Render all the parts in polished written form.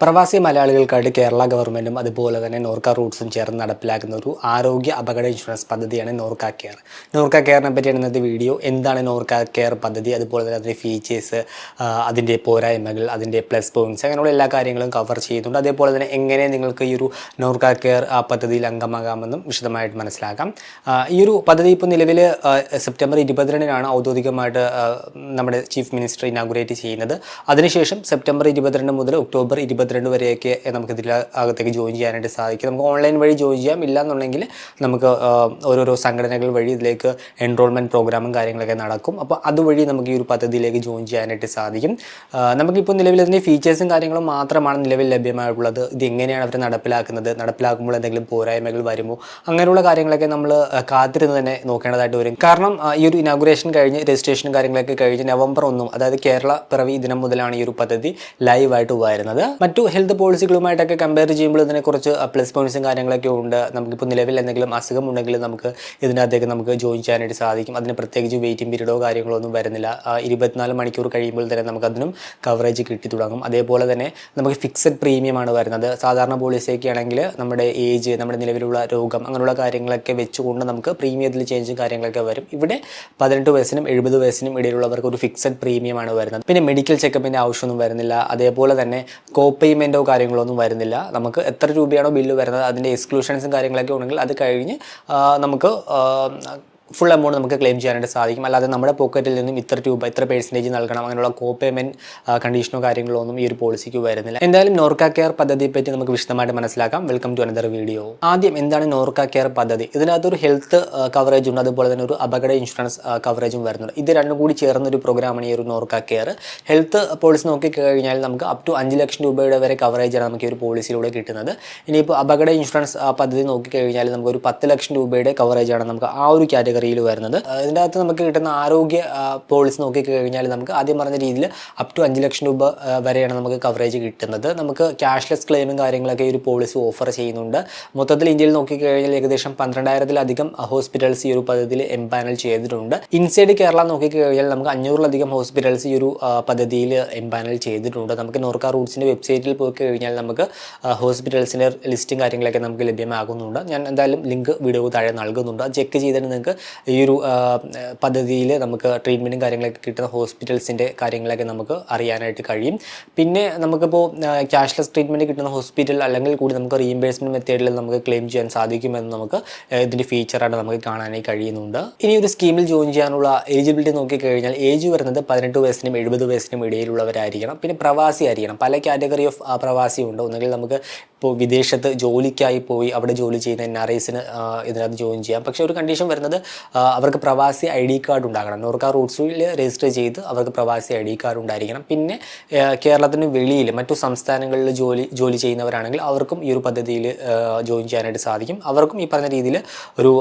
പ്രവാസി മലയാളികൾക്കായിട്ട് കേരള ഗവൺമെൻറ്റും അതുപോലെ തന്നെ നോർക്ക റൂട്ട്സും ചേർന്ന് നടപ്പിലാക്കുന്ന ഒരു ആരോഗ്യ അപകട ഇൻഷുറൻസ് പദ്ധതിയാണ് നോർക്ക കെയർ. നോർക്ക കെയറിനെ പറ്റിയാണ് ഇന്നത്തെ വീഡിയോ. എന്താണ് നോർക്ക കെയർ പദ്ധതി, അതുപോലെ തന്നെ അതിൻ്റെ ഫീച്ചേഴ്സ്, അതിൻ്റെ പോരായ്മകൾ, അതിൻ്റെ പ്ലസ് പോയിൻറ്റ്സ്, അങ്ങനെയുള്ള എല്ലാ കാര്യങ്ങളും കവർ ചെയ്യുന്നുണ്ട്. അതേപോലെ തന്നെ എങ്ങനെ നിങ്ങൾക്ക് ഈ ഒരു നോർക്ക കെയർ പദ്ധതിയിൽ അംഗമാകാമെന്നും വിശദമായിട്ട് മനസ്സിലാക്കാം. ഈ ഒരു പദ്ധതി ഇപ്പോൾ നിലവിൽ സെപ്റ്റംബർ 22-നാണ് ഔദ്യോഗികമായിട്ട് നമ്മുടെ ചീഫ് മിനിസ്റ്റർ ഇനാഗുറേറ്റ് ചെയ്യുന്നത്. അതിനുശേഷം സെപ്റ്റംബർ 22 മുതൽ ഒക്ടോബർ 22 വരെയൊക്കെ നമുക്ക് ഇതിൽ അകത്തേക്ക് ജോയിൻ ചെയ്യാനായിട്ട് സാധിക്കും. നമുക്ക് ഓൺലൈൻ വഴി ജോയിൻ ചെയ്യാം, ഇല്ലാന്നുണ്ടെങ്കിൽ നമുക്ക് ഓരോരോ സംഘടനകൾ വഴി ഇതിലേക്ക് എൻറോൾമെൻറ്റ് പ്രോഗ്രാമും കാര്യങ്ങളൊക്കെ നടക്കും. അപ്പോൾ അതുവഴി നമുക്ക് ഈ ഒരു പദ്ധതിയിലേക്ക് ജോയിൻ ചെയ്യാനായിട്ട് സാധിക്കും. നമുക്കിപ്പോൾ നിലവിൽ അതിൻ്റെ ഫീച്ചേഴ്സും കാര്യങ്ങളും മാത്രമാണ് നിലവിൽ ലഭ്യമായിട്ടുള്ളത്. ഇത് എങ്ങനെയാണ് അവർ നടപ്പിലാക്കുമ്പോൾ എന്തെങ്കിലും പോരായ്മകൾ വരുമോ, അങ്ങനെയുള്ള കാര്യങ്ങളൊക്കെ നമ്മൾ കാത്തിരുന്ന് തന്നെ നോക്കേണ്ടതായിട്ട് വരും. കാരണം ഈ ഒരു ഇനാഗുറേഷൻ കഴിഞ്ഞ് രജിസ്ട്രേഷനും കാര്യങ്ങളൊക്കെ കഴിഞ്ഞ് നവംബർ 1, അതായത് കേരള പിറവി ദിനം മുതലാണ് ഈ ഒരു പദ്ധതി ലൈവായിട്ട് വരുന്നത്. മറ്റു ഹെൽത്ത് പോളിസികളുമായിട്ടൊക്കെ കമ്പയർ ചെയ്യുമ്പോൾ ഇതിനെക്കുറിച്ച് പ്ലസ് പോയിൻറ്റ്സും കാര്യങ്ങളൊക്കെ ഉണ്ട്. നമുക്കിപ്പോൾ നിലവിൽ എന്തെങ്കിലും അസുഖം ഉണ്ടെങ്കിൽ നമുക്ക് ഇതിനകത്തേക്ക് നമുക്ക് ജോയിൻ ചെയ്യാനായിട്ട് സാധിക്കും. അതിന് പ്രത്യേകിച്ച് വെയിറ്റിംഗ് പീരീഡോ കാര്യങ്ങളോ ഒന്നും വരുന്നില്ല. 24 മണിക്കൂർ കഴിയുമ്പോൾ തന്നെ നമുക്കതിനും കവറേജ് കിട്ടി തുടങ്ങും. അതേപോലെ തന്നെ നമുക്ക് ഫിക്സഡ് പ്രീമിയമാണ് വരുന്നത്. സാധാരണ പോളിസിയൊക്കെ ആണെങ്കിൽ നമ്മുടെ ഏജ്, നമ്മുടെ നിലവിലുള്ള രോഗം, അങ്ങനെയുള്ള കാര്യങ്ങളൊക്കെ വെച്ചുകൊണ്ട് നമുക്ക് പ്രീമിയത്തിൽ ചേഞ്ചും കാര്യങ്ങളൊക്കെ വരും. ഇവിടെ 18 വയസ്സിനും 70 വയസ്സിനും ഇടയിലുള്ളവർക്ക് ഒരു ഫിക്സഡ് പ്രീമിയമാണ് വരുന്നത്. പിന്നെ മെഡിക്കൽ ചെക്കപ്പിൻ്റെ ആവശ്യമൊന്നും വരുന്നില്ല. അതേപോലെ തന്നെ പേയ്മെൻറ്റോ കാര്യങ്ങളോ ഒന്നും വരുന്നില്ല. നമുക്ക് എത്ര രൂപയാണോ ബില്ല് വരുന്നത് അതിൻ്റെ എക്സ്ക്ലൂഷൻസും കാര്യങ്ങളൊക്കെ ഉണ്ടെങ്കിൽ അത് കഴിഞ്ഞ് നമുക്ക് ഫുൾ എമൗണ്ട് നമുക്ക് ക്ലെയിം ചെയ്യാനായിട്ട് സാധിക്കും. അല്ലാതെ നമ്മുടെ പോക്കറ്റിൽ നിന്നും ഇത്ര രൂപ, ഇത്ര പെർസെൻറ്റേജ് നൽകണം, അങ്ങനെയുള്ള പേയ്മെൻറ്റ് കണ്ടീഷനോ കാര്യങ്ങളോ ഒന്നും ഈ ഒരു പോളിസിക്ക് വരുന്നില്ല. എന്തായാലും നോർക്ക കെയർ പദ്ധതിയെ പറ്റി നമുക്ക് വിശദമായിട്ട് മനസ്സിലാക്കാം. Welcome to another video. ആദ്യം എന്താണ് നോർക്ക കെയർ പദ്ധതി? ഇതിനകത്തൊരു ഹെൽത്ത് കവറേജ് ഉണ്ട്, അതുപോലെ തന്നെ ഒരു അപകട ഇൻഷുറൻസ് കവറേജും വരുന്നുണ്ട്. ഇത് രണ്ടും കൂടി ചേർന്നൊരു പ്രോഗ്രാമാണ് ഈ ഒരു നോർക്ക കെയർ. ഹെൽത്ത് പോളിസി നോക്കിക്കഴിഞ്ഞാൽ നമുക്ക് അപ് ടു 5 ലക്ഷം രൂപയുടെ വരെ കവറേജാണ് നമുക്ക് ഈ ഒരു പോളിസിയിലൂടെ കിട്ടുന്നത്. ഇനിയിപ്പോൾ അപകട ഇൻഷുറൻസ് പദ്ധതി നോക്കിക്കഴിഞ്ഞാൽ നമുക്കൊരു 10 ലക്ഷം രൂപയുടെ കവറേജാണ് നമുക്ക് ആ ഒരു കാറ്റഗറിയിൽ വരുന്നത്. ഇതിൻ്റെ അകത്ത് നമുക്ക് കിട്ടുന്ന ആരോഗ്യ പോളിസി നോക്കിക്കഴിഞ്ഞാൽ നമുക്ക് ആദ്യം പറഞ്ഞ രീതിയിൽ അപ് ടു 5 ലക്ഷം രൂപ വരെയാണ് നമുക്ക് കവറേജ് കിട്ടുന്നത്. നമുക്ക് ക്യാഷ്ലെസ് ക്ലെയിമും കാര്യങ്ങളൊക്കെ ഈ ഒരു പോളിസി ഓഫർ ചെയ്യുന്നുണ്ട്. മൊത്തത്തിൽ ഇന്ത്യയിൽ നോക്കിക്കഴിഞ്ഞാൽ ഏകദേശം 12,000-ലധികം ഹോസ്പിറ്റൽസ് ഈ ഒരു പദ്ധതിയിൽ എംപാനൽ ചെയ്തിട്ടുണ്ട്. ഇൻസൈഡ് കേരള നോക്കിക്കഴിഞ്ഞാൽ നമുക്ക് 500-ലധികം ഹോസ്പിറ്റൽസ് ഈ ഒരു പദ്ധതിയിൽ എംപാനൽ ചെയ്തിട്ടുണ്ട്. നമുക്ക് നോർക്ക റൂട്ട്സിൻ്റെ വെബ്സൈറ്റിൽ പോയി കഴിഞ്ഞാൽ നമുക്ക് ഹോസ്പിറ്റൽസിൻ്റെ ലിസ്റ്റും കാര്യങ്ങളൊക്കെ നമുക്ക് ലഭ്യമാകുന്നുണ്ട്. ഞാൻ എന്തായാലും ലിങ്ക് വീഡിയോ താഴെ നൽകുന്നുണ്ട്. അത് ചെക്ക് ചെയ്തിട്ട് നിങ്ങൾക്ക് ഈ ഒരു പദ്ധതിയിൽ നമുക്ക് ട്രീറ്റ്മെൻറ്റും കാര്യങ്ങളൊക്കെ കിട്ടുന്ന ഹോസ്പിറ്റൽസിൻ്റെ കാര്യങ്ങളൊക്കെ നമുക്ക് അറിയാനായിട്ട് കഴിയും. പിന്നെ നമുക്കിപ്പോൾ ക്യാഷ്ലെസ് ട്രീറ്റ്മെൻറ്റ് കിട്ടുന്ന ഹോസ്പിറ്റൽ അല്ലെങ്കിൽ കൂടി നമുക്ക് റീഇംബേഴ്സ്മെൻറ്റ് മെത്തേഡിൽ നമുക്ക് ക്ലെയിം ചെയ്യാൻ സാധിക്കുമെന്ന് നമുക്ക് ഇതിൻ്റെ ഫീച്ചറായിട്ട് നമുക്ക് കാണാനായി കഴിയുന്നുണ്ട്. ഇനി ഒരു സ്കീമിൽ ജോയിൻ ചെയ്യാനുള്ള എലിജിബിലിറ്റി നോക്കിക്കഴിഞ്ഞാൽ ഏജ് വരുന്നത് 18 വയസ്സിനും 70 വയസ്സിനും ഇടയിലുള്ളവരായിരിക്കണം. പിന്നെ പ്രവാസി ആയിരിക്കണം. പല കാറ്റഗറി ഓഫ് പ്രവാസി ഉണ്ട്. ഒന്നുകിൽ നമുക്ക് ഇപ്പോൾ വിദേശത്ത് ജോലിക്കായി പോയി അവിടെ ജോലി ചെയ്യുന്ന NRIസിന് ഇതിനകത്ത് ജോയിൻ ചെയ്യാം. പക്ഷേ ഒരു കണ്ടീഷൻ വരുന്നത് അവർക്ക് പ്രവാസി ID കാർഡ് ഉണ്ടാകണം. നോർക്ക റൂട്ട്സിൽ രജിസ്റ്റർ ചെയ്ത് അവർക്ക് പ്രവാസി ID കാർഡ് ഉണ്ടായിരിക്കണം. പിന്നെ കേരളത്തിന് വെളിയിൽ മറ്റു സംസ്ഥാനങ്ങളിൽ ജോലി ചെയ്യുന്നവരാണെങ്കിൽ അവർക്കും ഈ ഒരു പദ്ധതിയിൽ ജോയിൻ ചെയ്യാനായിട്ട് സാധിക്കും. അവർക്കും ഈ പറഞ്ഞ രീതിയിൽ ഒരു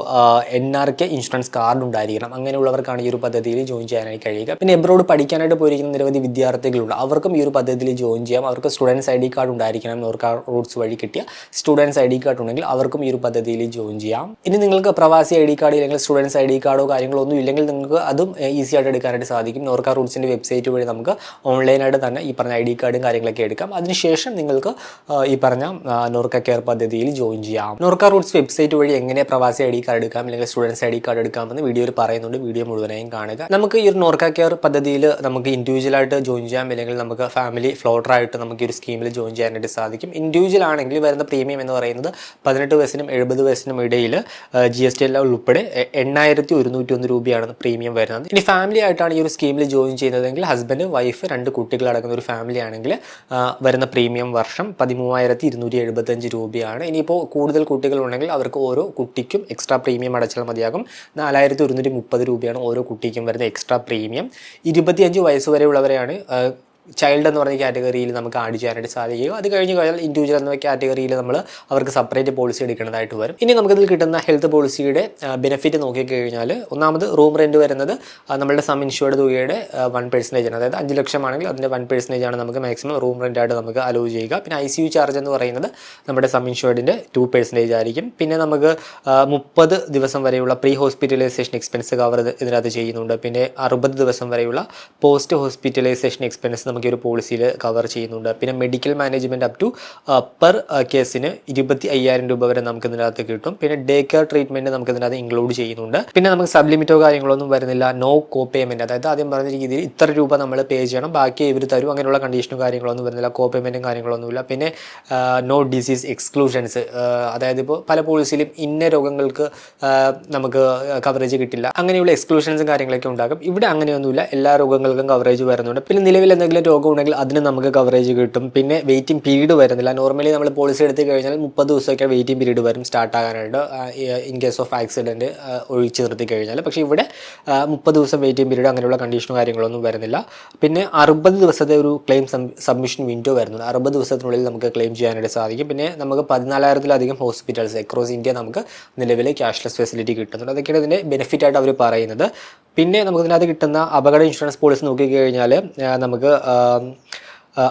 NRK ഇൻഷുറൻസ് കാർഡ് ഉണ്ടായിരിക്കണം. അങ്ങനെയുള്ളവർക്കാണ് ഈ ഒരു പദ്ധതിയിൽ ജോയിൻ ചെയ്യാനായി കഴിയുക. പിന്നെ എബ്രോഡ് പഠിക്കാനായിട്ട് പോയിരിക്കുന്ന നിരവധി വിദ്യാർത്ഥികളുണ്ട്. അവർക്കും ഈ ഒരു പദ്ധതിയിൽ ജോയിൻ ചെയ്യാം. അവർക്ക് സ്റ്റുഡൻസ് ID കാർഡ് ഉണ്ടായിരിക്കണം. നോർക്ക റൂട്ട്സ് വഴി കിട്ടിയ സ്റ്റുഡൻസ് ID കാർഡ് ഉണ്ടെങ്കിൽ അവർക്കും ഈ ഒരു പദ്ധതിയിൽ ജോയിൻ ചെയ്യാം. ഇനി നിങ്ങൾക്ക് പ്രവാസി ID കാർഡ് അല്ലെങ്കിൽ സ്റ്റുഡൻസ് ID കാർഡോ കാര്യങ്ങളോ ഒന്നും ഇല്ലെങ്കിൽ നിങ്ങൾക്ക് അതും ഈസി ആയിട്ട് എടുക്കാനായിട്ട് സാധിക്കും. നോർക്ക റൂട്ട്സിൻ്റെ വെബ്സൈറ്റ് വഴി നമുക്ക് ഓൺലൈനായിട്ട് തന്നെ ഈ പറഞ്ഞ ID കാർഡും കാര്യങ്ങളൊക്കെ എടുക്കാം. അതിനുശേഷം നിങ്ങൾക്ക് ഈ പറഞ്ഞ നോർക്ക കെയർ പദ്ധതിയിൽ ജോയിൻ ചെയ്യാം. നോർക്ക റൂട്ട്സ് വെബ്സൈറ്റ് വഴി എങ്ങനെ പ്രവാസി ID കാർഡ് എടുക്കാം അല്ലെങ്കിൽ സ്റ്റുഡൻസ് ID കാർഡ് എടുക്കാമെന്ന് വീഡിയോയിൽ പറയുന്നുണ്ട്. വീഡിയോ മുഴുവനായും കാണുക. നമുക്ക് ഈ ഒരു നോർക്ക കെയർ പദ്ധതിയിൽ നമുക്ക് ഇൻഡിവിജ്വലായിട്ട് ജോയിൻ ചെയ്യാം, അല്ലെങ്കിൽ നമുക്ക് ഫാമിലി ഫ്ലോട്ടറായിട്ട് നമുക്ക് ഈ ഒരു സ്കീമിൽ ജോയിൻ ചെയ്യാനായിട്ട് സാധിക്കും. ഇൻഡിവിജ്വൽ ആണെങ്കിൽ വരുന്ന പ്രീമിയം എന്ന് പറയുന്നത് 18 വയസ്സിനും 70 വയസ്സിനും ഇടയിൽ GST എല്ലാം ഉൾപ്പെടെ 8,101 രൂപയാണ് പ്രീമിയം വരുന്നത്. ഇനി ഫാമിലി ആയിട്ടാണ് ഈ ഒരു സ്കീമിൽ ജോയിൻ ചെയ്യുന്നതെങ്കിൽ ഹസ്ബൻഡ്, വൈഫ്, 2 കുട്ടികൾ അടങ്ങുന്ന ഒരു ഫാമിലി ആണെങ്കിൽ വരുന്ന പ്രീമിയം വർഷം 13,275 രൂപയാണ്. ഇനിയിപ്പോൾ കൂടുതൽ കുട്ടികളുണ്ടെങ്കിൽ അവർക്ക് ഓരോ കുട്ടിക്കും എക്സ്ട്രാ പ്രീമിയം അടച്ചാൽ മതിയാകും. 4,130 രൂപയാണ് ഓരോ കുട്ടിക്കും വരുന്ന എക്സ്ട്രാ പ്രീമിയം. 25 വയസ്സ് വരെയുള്ളവരെയാണ് ചൈൽഡ് എന്ന് പറഞ്ഞ കാറ്റഗറിയിൽ നമുക്ക് ആഡ് ചെയ്യാനായിട്ട് സാധിക്കുക. അത് കഴിഞ്ഞ് കഴിഞ്ഞാൽ ഇൻഡിവിജ്വൽ എന്ന കാറ്റഗറിയിൽ നമ്മൾ അവർക്ക് സെപ്പറേറ്റ് പോളിസി എടുക്കേണ്ടതായിട്ട് വരും. ഇനി നമുക്കിതിൽ കിട്ടുന്ന ഹെൽത്ത് പോളിസിയുടെ ബെനിഫിറ്റ് നോക്കിക്കഴിഞ്ഞാൽ ഒന്നാമത് റൂം റെൻറ്റ് വരുന്നത് നമ്മളുടെ സം ഇൻഷുർഡ് തുകയുടെ 1% ആണ്. അതായത് 5 ലക്ഷം ആണെങ്കിൽ അതിൻ്റെ 1% ആണ് നമുക്ക് മാക്സിമം റൂം റെൻറ്റായിട്ട് നമുക്ക് അലോ ചെയ്യുക. പിന്നെ ICU ചാർജ് എന്ന് പറയുന്നത് നമ്മുടെ സം ഇൻഷുർഡിൻ്റെ 2% ആയിരിക്കും. പിന്നെ നമുക്ക് 30 ദിവസം വരെയുള്ള പ്രീ ഹോസ്പിറ്റലൈസേഷൻ എക്സ്പെൻസ് കവർ ഇതിനകത്ത് ചെയ്യുന്നുണ്ട്. പിന്നെ 60 ദിവസം വരെയുള്ള പോസ്റ്റ് ഹോസ്പിറ്റലൈസേഷൻ എക്സ്പെൻസ് നമുക്ക് ഈ ഒരു പോളിസിയിൽ കവർ ചെയ്യുന്നുണ്ട്. പിന്നെ medical management up to per കേസിന് 25,000 രൂപ വരെ നമുക്ക് ഇതിനകത്ത് കിട്ടും. പിന്നെ ഡേ കെയർ ട്രീറ്റ്മെൻറ്റ് നമുക്ക് ഇതിനകത്ത് ഇൻക്ലൂഡ് ചെയ്യുന്നുണ്ട്. പിന്നെ നമുക്ക് സബ് ലിമിറ്റോ കാര്യങ്ങളൊന്നും വരുന്നില്ല. നോ കോ പേയ്മെൻറ്റ്, അതായത് ആദ്യം പറഞ്ഞ രീതിയിൽ ഇത്ര രൂപ നമ്മൾ പേ ചെയ്യണം, ബാക്കി ഇവർ തരും, അങ്ങനെയുള്ള കണ്ടീഷനും കാര്യങ്ങളൊന്നും വരുന്നില്ല. കോ പേയ്മെൻറ്റും കാര്യങ്ങളൊന്നുമില്ല. പിന്നെ നോ ഡിസീസ് എക്സ്ക്ലൂഷൻസ്, അതായത് ഇപ്പോൾ പല പോളിസിയിലും ഇന്ന രോഗങ്ങൾക്ക് നമുക്ക് കവറേജ് കിട്ടില്ല, അങ്ങനെയുള്ള എക്സ്ക്ലൂഷൻസും കാര്യങ്ങളൊക്കെ ഉണ്ടാകും. ഇവിടെ അങ്ങനെയൊന്നുമില്ല, എല്ലാ രോഗങ്ങൾക്കും കവറേജ് വരുന്നുണ്ട്. പിന്നെ നിലവിൽ എന്തെങ്കിലും രോഗം ഉണ്ടെങ്കിൽ അതിന് നമുക്ക് കവറേജ് കിട്ടും. പിന്നെ വെയിറ്റിംഗ് പീരീഡ് വരുന്നില്ല. നോർമലി നമ്മൾ പോളിസി എടുത്ത് കഴിഞ്ഞാൽ 30 ദിവസമൊക്കെ വെയിറ്റിംഗ് പീരീഡ് വരും സ്റ്റാർട്ട് ആകാനായിട്ട്, ഇൻ കേസ് ഓഫ് ആക്സിഡൻറ്റ് ഒഴിച്ച് നിർത്തി കഴിഞ്ഞാൽ. പക്ഷേ ഇവിടെ 30 ദിവസം വെയിറ്റിംഗ് പീരീഡ് അങ്ങനെയുള്ള കണ്ടീഷനും കാര്യങ്ങളൊന്നും വരുന്നില്ല. പിന്നെ 60 ദിവസത്തെ ഒരു ക്ലെയിം സബ്മിഷൻ വിൻഡോ വരുന്നുണ്ട്. 60 ദിവസത്തിനുള്ളിൽ നമുക്ക് ക്ലെയിം ചെയ്യാനായിട്ട് സാധിക്കും. പിന്നെ നമുക്ക് 14,000-ലധികം ഹോസ്പിറ്റൽസ് അക്രോസ് ഇന്ത്യ നമുക്ക് നിലവിൽ ക്യാഷ്ലെസ് ഫെസിലിറ്റി കിട്ടുന്നുണ്ട്. അതൊക്കെയാണ് ഇതിൻ്റെ ബെനിഫിറ്റ് ആയിട്ട് അവർ പറയുന്നത്. പിന്നെ നമുക്ക് ഇതിനകത്ത് കിട്ടുന്ന അപകട ഇൻഷുറൻസ് പോളിസി നോക്കിക്കഴിഞ്ഞാൽ നമുക്ക്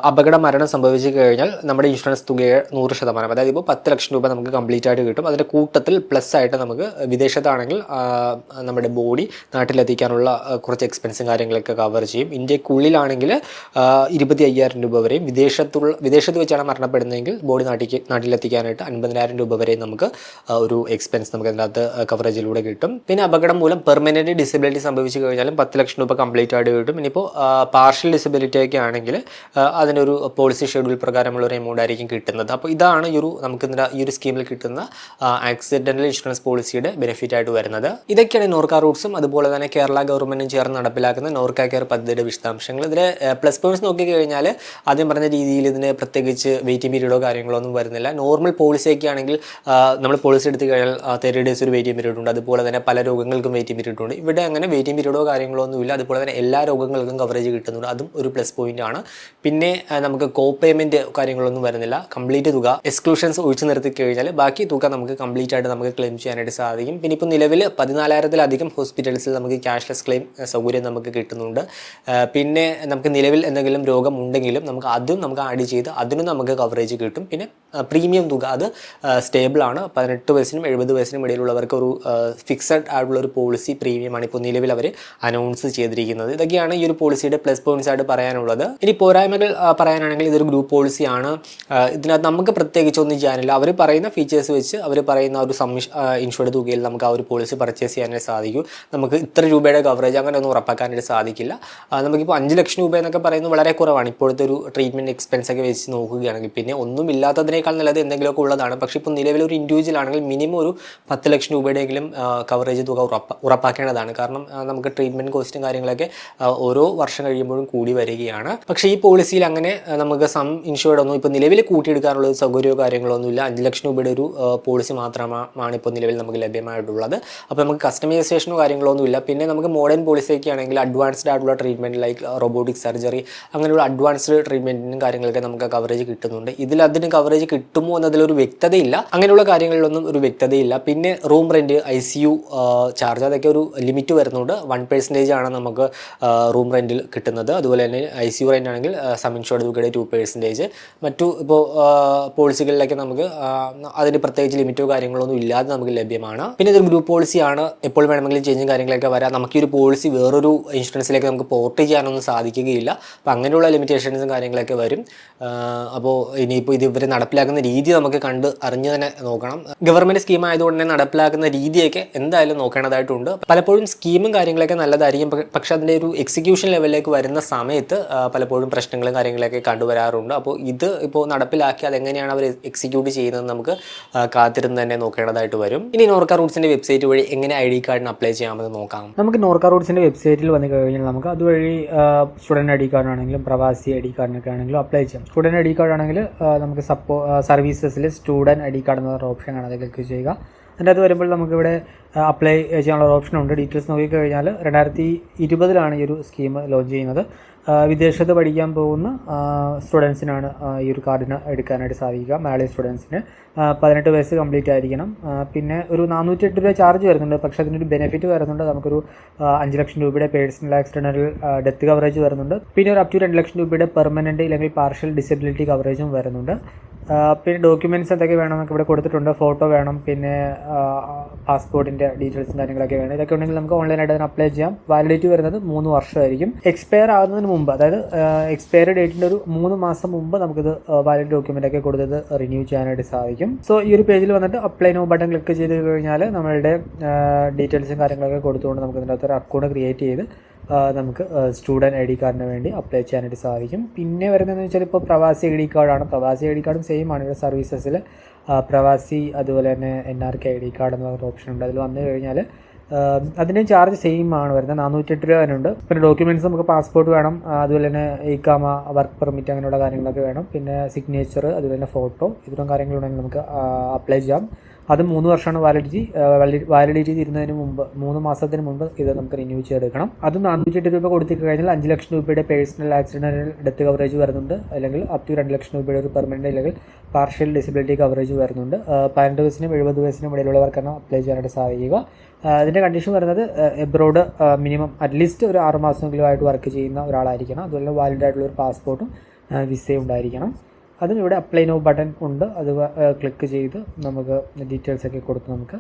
അപകട മരണം സംഭവിച്ചു കഴിഞ്ഞാൽ നമ്മുടെ ഇൻഷുറൻസ് തുകയെ 100%, അതായത് ഇപ്പോൾ 10 ലക്ഷം രൂപ നമുക്ക് കംപ്ലീറ്റ് ആയിട്ട് കിട്ടും. അതിൻ്റെ കൂട്ടത്തിൽ പ്ലസ് ആയിട്ട് നമുക്ക് വിദേശത്താണെങ്കിൽ നമ്മുടെ ബോഡി നാട്ടിലെത്തിക്കാനുള്ള കുറച്ച് എക്സ്പെൻസും കാര്യങ്ങളൊക്കെ കവർ ചെയ്യും. ഇന്ത്യക്കുള്ളിലാണെങ്കിൽ 25,000 രൂപ വരെയും, വിദേശത്ത് വെച്ചാണ് മരണപ്പെടുന്നതെങ്കിൽ ബോഡി നാട്ടിലെത്തിക്കാനായിട്ട് 50,000 രൂപ വരെയും നമുക്ക് ഒരു എക്സ്പെൻസ് നമുക്ക് അതിനകത്ത് കവറേജിലൂടെ കിട്ടും. പിന്നെ അപകടം മൂലം പെർമനൻറ്റ് ഡിസബിലിറ്റി സംഭവിച്ചു കഴിഞ്ഞാലും 10 ലക്ഷം രൂപ കംപ്ലീറ്റ് ആയിട്ട് കിട്ടും. ഇനിയിപ്പോൾ പാർഷ്യൽ ഡിസബിലിറ്റി ഒക്കെ ആണെങ്കിൽ അതിനൊരു പോളിസി ഷെഡ്യൂൾ പ്രകാരമുള്ള ഒരു എമൗണ്ട് ആയിരിക്കും കിട്ടുന്നത്. അപ്പോൾ ഇതാണ് നമുക്ക് ഈ ഒരു സ്കീമിൽ കിട്ടുന്ന ആക്സിഡൻ്റൽ ഇൻഷുറൻസ് പോളിസിയുടെ ബെനിഫിറ്റ് ആയിട്ട് വരുന്നത്. ഇതൊക്കെയാണ് നോർക്ക റൂട്ട്സും അതുപോലെ തന്നെ കേരള ഗവൺമെൻറ്റും ചേർന്ന് നടപ്പിലാക്കുന്ന നോർക്ക കെയർ പദ്ധതിയുടെ വിശദാംശങ്ങൾ. ഇതിലെ പ്ലസ് പോയിന്റ്സ് നോക്കിക്കഴിഞ്ഞാൽ ആദ്യം പറഞ്ഞ രീതിയിൽ ഇതിന് പ്രത്യേകിച്ച് വെയിറ്റിംഗ് പീരീഡോ കാര്യങ്ങളോ ഒന്നും വരുന്നില്ല. നോർമൽ പോളിസിയൊക്കെ ആണെങ്കിൽ നമ്മൾ പോളിസി എടുത്തു കഴിഞ്ഞാൽ 30 ഡേയ്സ് ഒരു വെയിറ്റിംഗ് പീരീഡ് ഉണ്ട്. അതുപോലെ തന്നെ പല രോഗങ്ങൾക്കും വെയിറ്റിംഗ് പീരീഡ് ഉണ്ട്. ഇവിടെ അങ്ങനെ വെയിറ്റിംഗ് പീരീഡോ കാര്യങ്ങളോ ഒന്നുമില്ല. അതുപോലെ തന്നെ എല്ലാ രോഗങ്ങൾക്കും കവറേജ് കിട്ടുന്നുണ്ട്. അതും ഒരു പ്ലസ് പോയിന്റ് ആണ്. പിന്നെ നമുക്ക് കോ പേയ്മെൻറ്റ് കാര്യങ്ങളൊന്നും വരുന്നില്ല. കംപ്ലീറ്റ് തുക എക്സ്ക്ലൂഷൻസ് ഒഴിച്ചു നിർത്തി കഴിഞ്ഞാൽ ബാക്കി തുക നമുക്ക് കംപ്ലീറ്റ് ആയിട്ട് നമുക്ക് ക്ലെയിം ചെയ്യാനായിട്ട് സാധിക്കും. പിന്നെ ഇപ്പോൾ നിലവിൽ 14,000-ലധികം ഹോസ്പിറ്റൽസിൽ നമുക്ക് ക്യാഷ്ലെസ് ക്ലെയിം സൗകര്യം നമുക്ക് കിട്ടുന്നുണ്ട്. പിന്നെ നമുക്ക് നിലവിൽ എന്തെങ്കിലും രോഗം ഉണ്ടെങ്കിലും നമുക്ക് ആഡ് ചെയ്ത് അതിനും നമുക്ക് കവറേജ് കിട്ടും. പിന്നെ പ്രീമിയം തുക അത് സ്റ്റേബിൾ ആണ്. 18 വയസ്സിനും 70 വയസ്സിനും ഇടയിലുള്ളവർക്ക് ഒരു ഫിക്സഡ് ആയിട്ടുള്ള ഒരു പോളിസി പ്രീമിയമാണ് ഇപ്പോൾ നിലവിൽ അവർ അനൗൺസ് ചെയ്തിരിക്കുന്നത്. ഇതൊക്കെയാണ് ഈ ഒരു പോളിസിയുടെ പ്ലസ് പോയിന്റ്സ് ആയിട്ട് പറയാനുള്ളത്. ഇനി പോരായ്മകൾ പറയാനാണെങ്കിൽ ഇതൊരു ഗ്രൂപ്പ് പോളിസിയാണ്. ഇതിനകത്ത് നമുക്ക് പ്രത്യേകിച്ച് ഒന്നും ചെയ്യാനില്ല. അവർ പറയുന്ന ഫീച്ചേഴ്സ് വെച്ച് അവർ പറയുന്ന ഒരു ഇൻഷുർഡ് തുകയിൽ നമുക്ക് ആ ഒരു പോളിസി പർച്ചേസ് ചെയ്യാനായിട്ട് സാധിക്കും. നമുക്ക് ഇത്ര രൂപയുടെ കവറേജ് അങ്ങനെ ഒന്നും ഉറപ്പാക്കാനായിട്ട് സാധിക്കില്ല. നമുക്കിപ്പോൾ 5 ലക്ഷം രൂപ എന്നൊക്കെ പറയുന്നത് വളരെ കുറവാണ് ഇപ്പോഴത്തെ ഒരു ട്രീറ്റ്മെൻറ്റ് എക്സ്പെൻസ് ഒക്കെ വെച്ച് നോക്കുകയാണെങ്കിൽ. പിന്നെ ഒന്നും ഇല്ലാത്തതിനേക്കാൾ നല്ലത് എന്തെങ്കിലുമൊക്കെ ഉള്ളതാണ്. പക്ഷേ ഇപ്പോൾ നിലവിൽ ഒരു ഇൻഡിവിജ്വൽ ആണെങ്കിൽ മിനിമം ഒരു 10 ലക്ഷം രൂപയുടെയെങ്കിലും കവറേജ് തുക ഉറപ്പാക്കേണ്ടതാണ്. കാരണം നമുക്ക് ട്രീറ്റ്മെൻറ്റ് കോസ്റ്റും കാര്യങ്ങളൊക്കെ ഓരോ വർഷം കഴിയുമ്പോഴും കൂടി വരികയാണ്. പക്ഷേ ഈ പോളിസിയിൽ അങ്ങനെ നമുക്ക് സം ഇൻഷുർഡ് ഒന്നും ഇപ്പോൾ നിലവിൽ കൂട്ടിയെടുക്കാനുള്ള സൗകര്യമോ കാര്യങ്ങളോ ഒന്നുമില്ല. 5 ലക്ഷം രൂപയുടെ ഒരു പോളിസി മാത്രമാണ് ഇപ്പോൾ നിലവിൽ നമുക്ക് ലഭ്യമായിട്ടുള്ളത്. അപ്പോൾ നമുക്ക് കസ്റ്റമൈസേഷനോ കാര്യങ്ങളോ ഒന്നുമില്ല. പിന്നെ നമുക്ക് മോഡേൺ പോളിസിയൊക്കെ ആണെങ്കിൽ അഡ്വാൻസ്ഡ് ആയിട്ടുള്ള ട്രീറ്റ്മെൻറ്റ് ലൈക്ക് റോബോട്ടിക് സർജറി അങ്ങനെയുള്ള അഡ്വാൻസ്ഡ് ട്രീറ്റ്മെൻറ്റിനും കാര്യങ്ങളൊക്കെ നമുക്ക് കവറേജ് കിട്ടുന്നുണ്ട്. അതിന് കവറേജ് കിട്ടുമോ എന്നതിലൊരു വ്യക്തതയില്ല. അങ്ങനെയുള്ള കാര്യങ്ങളിലൊന്നും ഒരു വ്യക്തതയില്ല. പിന്നെ റൂം റെൻറ്റ്, ICU ചാർജ് അതൊക്കെ ഒരു ലിമിറ്റ് വരുന്നുണ്ട്. 1% ആണ് നമുക്ക് റൂം റെൻറ്റിൽ കിട്ടുന്നത്. അതുപോലെ തന്നെ ICU റെൻ്റ് ആണെങ്കിൽ സം ഇൻഷുർഡ് തുകയുടെ 2%. മറ്റു ഇപ്പോൾ പോളിസികളിലൊക്കെ നമുക്ക് അതിന് പ്രത്യേകിച്ച് ലിമിറ്റോ കാര്യങ്ങളൊന്നും ഇല്ലാതെ നമുക്ക് ലഭ്യമാണ്. പിന്നെ ഇതൊരു ഗ്രൂപ്പ് പോളിസിയാണ്. എപ്പോൾ വേണമെങ്കിലും ചേഞ്ചും കാര്യങ്ങളൊക്കെ വരാം. നമുക്ക് ഈ ഒരു പോളിസി വേറൊരു ഇൻഷുറൻസിലേക്ക് നമുക്ക് പോർട്ട് ചെയ്യാനൊന്നും സാധിക്കുകയില്ല. അപ്പോൾ അങ്ങനെയുള്ള ലിമിറ്റേഷൻസും കാര്യങ്ങളൊക്കെ വരും. അപ്പോൾ ഇനിയിപ്പോൾ ഇവർ നടപ്പിലാക്കുന്ന രീതി നമുക്ക് അറിഞ്ഞ് തന്നെ നോക്കണം. ഗവൺമെൻറ് സ്കീം ആയതുകൊണ്ട് തന്നെ നടപ്പിലാക്കുന്ന രീതിയൊക്കെ എന്തായാലും നോക്കേണ്ടതായിട്ടുണ്ട്. പലപ്പോഴും സ്കീമും കാര്യങ്ങളൊക്കെ നല്ലതായിരിക്കും. പക്ഷേ അതിൻ്റെ ഒരു എക്സിക്യൂഷൻ ലെവലിലേക്ക് വരുന്ന സമയത്ത് പലപ്പോഴും പ്രശ്നങ്ങളും കാര്യങ്ങളൊക്കെ കണ്ടുവരാറുണ്ട്. അപ്പോൾ ഇത് ഇപ്പോൾ നടപ്പിലാക്കി അതെങ്ങനെയാണ് അവർ എക്സിക്യൂട്ട് ചെയ്യുന്നത് നമുക്ക് കാത്തിരുന്ന് തന്നെ നോക്കേണ്ടതായിട്ട് വരും. ഇനി നോർക്ക റൂട്ട്സിൻ്റെ വെബ്സൈറ്റ് വഴി എങ്ങനെ ID കാർഡിന് അപ്ലൈ ചെയ്യാമെന്ന് നോക്കാം. നമുക്ക് നോർക്ക റൂട്ട്സിൻ്റെ വെബ്സൈറ്റിൽ വന്നു കഴിഞ്ഞാൽ നമുക്ക് അതുവഴി സ്റ്റുഡൻറ്റ് ID കാർഡാണെങ്കിലും പ്രവാസി ID കാർഡിനൊക്കെ ആണെങ്കിലും അപ്ലൈ ചെയ്യാം. സ്റ്റുഡൻറ്റ് ID കാർഡ് ആണെങ്കിൽ നമുക്ക് സർവീസസിൽ സ്റ്റുഡൻറ്റ് ID കാർഡ് എന്ന ഓപ്ഷൻ ആണ്, അത് ക്ലിക്ക് ചെയ്യുക. അതിൻ്റെ അത് വരുമ്പോൾ നമുക്കിവിടെ അപ്ലൈ ചെയ്യാനുള്ള ഓപ്ഷൻ ഉണ്ട്. ഡീറ്റെയിൽസ് നോക്കിക്കഴിഞ്ഞാൽ 2020 ഈ ഒരു സ്കീം ലോഞ്ച് ചെയ്യുന്നത്. വിദേശത്ത് പഠിക്കാൻ പോകുന്ന സ്റ്റുഡൻസിനാണ് ഈ ഒരു കാർഡിന് എടുക്കാനായിട്ട് സാധിക്കുക. മലയാളി സ്റ്റുഡൻസിന് 18 വയസ്സ് കംപ്ലീറ്റ് ആയിരിക്കണം. പിന്നെ ഒരു 408 രൂപ ചാർജ് വരുന്നുണ്ട്. പക്ഷേ അതിനൊരു ബെനിഫിറ്റ് വരുന്നുണ്ട്. നമുക്കൊരു 5 ലക്ഷം രൂപയുടെ പേഴ്സണൽ ആക്സിഡൻ്റൽ ഡെത്ത് കവറേജ് വരുന്നുണ്ട്. പിന്നെ ഒരു അപ് ടു 2 ലക്ഷം രൂപയുടെ പെർമനൻറ്റ് അല്ലെങ്കിൽ പാർഷ്യൽ ഡിസബിലിറ്റി കവറേജും വരുന്നുണ്ട്. പിന്നെ ഡോക്യുമെൻറ്റ്സ് എന്തൊക്കെ വേണമെന്നൊക്കെ ഇവിടെ കൊടുത്തിട്ടുണ്ട്. ഫോട്ടോ വേണം, പിന്നെ പാസ്പോർട്ടിൻ്റെ ഡീറ്റെയിൽസും കാര്യങ്ങളൊക്കെ വേണം. ഇതൊക്കെ ഉണ്ടെങ്കിൽ നമുക്ക് ഓൺലൈനായിട്ട് അതിന് അപ്ലൈ ചെയ്യാം. വാലിഡിറ്റി വരുന്നത് 3 വർഷമായിരിക്കും. എക്സ്പയർ ആകുന്നതിന് മുമ്പ്, അതായത് എക്സ്പയറി ഡേറ്റിൻ്റെ ഒരു 3 മാസം മുമ്പ് നമുക്കിത് വാലിഡ് ഡോക്യുമെൻ്റ് ഒക്കെ കൊടുത്തത് റിന്യൂ ചെയ്യാനായിട്ട് സാധിക്കും. സോ ഈ ഒരു പേജിൽ വന്നിട്ട് അപ്ലൈ നോ ബട്ടൺ ക്ലിക്ക് ചെയ്ത് കഴിഞ്ഞാൽ നമ്മളുടെ ഡീറ്റെയിൽസും കാര്യങ്ങളൊക്കെ കൊടുത്തുകൊണ്ട് നമുക്ക് ഇതിനകത്ത് ഒരു അക്കൗണ്ട് ക്രിയേറ്റ് ചെയ്ത് നമുക്ക് സ്റ്റുഡൻറ്റ് ഐ ഡി കാർഡിന് വേണ്ടി അപ്ലൈ ചെയ്യാനായിട്ട് സാധിക്കും. പിന്നെ വരുന്നതെന്ന് വെച്ചാൽ ഇപ്പോൾ പ്രവാസി ഐ ഡി കാർഡാണ്. പ്രവാസി ഐ ഡി കാർഡും സെയിം ആണ്. ഇവിടെ സർവീസസിൽ പ്രവാസി അതുപോലെ തന്നെ NRK ഐ ഡി കാർഡ് എന്ന് പറഞ്ഞ ഓപ്ഷൻ ഉണ്ട്. അതിൽ വന്നു കഴിഞ്ഞാൽ അതിൻ്റെ ചാർജ് സെയിം ആണ് വരുന്നത്. 408 രൂപ അതിനുണ്ട്. പിന്നെ ഡോക്യുമെൻറ്റ്സ് നമുക്ക് പാസ്പോർട്ട് വേണം, അതുപോലെ തന്നെ ഇക്കാമ, വർക്ക് പെർമിറ്റ്, അങ്ങനെയുള്ള കാര്യങ്ങളൊക്കെ വേണം. പിന്നെ സിഗ്നേച്ചർ, അതുപോലെ തന്നെ ഫോട്ടോ, ഇത്തരം കാര്യങ്ങളുണ്ടെങ്കിൽ നമുക്ക് അപ്ലൈ ചെയ്യാം. അത് 3 വർഷമാണ് വാലിഡിറ്റി തീരുന്നതിന് മുമ്പ്, 3 മാസത്തിന് മുമ്പ് ഇത് നമുക്ക് റിന്യൂ ചെയ്തെടുക്കണം. അത് 408 രൂപ കൊടുത്തു കഴിഞ്ഞാൽ 5 ലക്ഷം രൂപയുടെ പേഴ്സണൽ ആക്സിഡൻ്റൽ ഡെത്ത് കവറേജ് വരുന്നുണ്ട്. അല്ലെങ്കിൽ അപ് ടു 2 ലക്ഷം രൂപയുടെ ഒരു പെർമനൻറ്റ് അല്ലെങ്കിൽ പാർഷ്യൽ ഡിസബിലിറ്റി കവറേജ് വരുന്നുണ്ട്. 18 വയസ്സിനും 70 വയസ്സിനും ഇടയിലുള്ളവർക്കാണ് അപ്ലൈ ചെയ്യാനായിട്ട് സാധിക്കുക. അതിൻ്റെ കണ്ടീഷൻ വരുന്നത് എബ്രോഡ് മിനിമം അറ്റ്ലീസ്റ്റ് ഒരു 6 മാസമെങ്കിലും ആയിട്ട് വർക്ക് ചെയ്യുന്ന ഒരാളായിരിക്കണം. അതുപോലെ വാലിഡ് ആയിട്ടുള്ള ഒരു പാസ്പോർട്ടും വിസയും ഉണ്ടായിരിക്കണം. അതിന് ഇവിടെ അപ്ലൈ നോ ബട്ടൺ ഉണ്ട്. അത് ക്ലിക്ക് ചെയ്ത് നമുക്ക് ഡീറ്റെയിൽസ് ഒക്കെ കൊടുത്ത് നമുക്ക്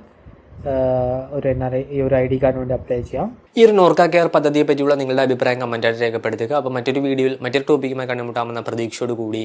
ഒരു NRI ഈ ഒരു ID കാർഡിന് വേണ്ടി അപ്ലൈ ചെയ്യാം. ഈ ഒരു നോർക്ക കെയർ പദ്ധതിയെ പറ്റിയുള്ള നിങ്ങളുടെ അഭിപ്രായം കമൻറ്റായിട്ട് രേഖപ്പെടുത്തുക. അപ്പോൾ മറ്റൊരു വീഡിയോയിൽ മറ്റൊരു ടോപ്പിക്കുമായി കണ്ടുമുട്ടാമെന്ന പ്രതീക്ഷയോട് കൂടി